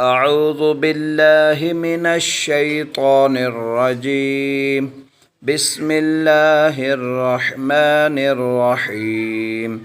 أعوذ بالله من الشيطان الرجيم بسم الله الرحمن الرحيم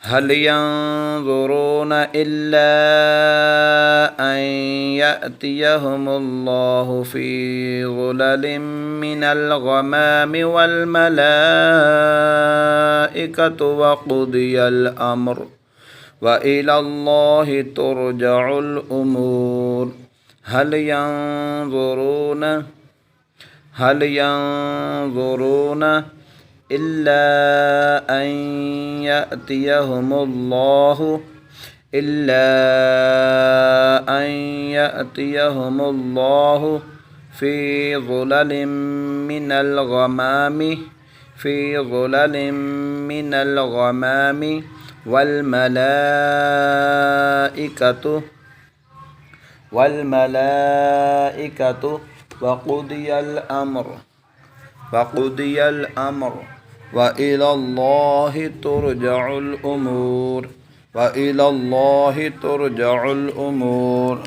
هل ينظرون إلا أن يأتيهم الله في ظلل من الغمام والملائكة وقضي الأمر وإلى الله ترجع الأمور هل ينظرون إلا أن يأتيهم الله في ظلل من الغمام والملائكة وقضي الأمر وإلى الله ترجع الأمور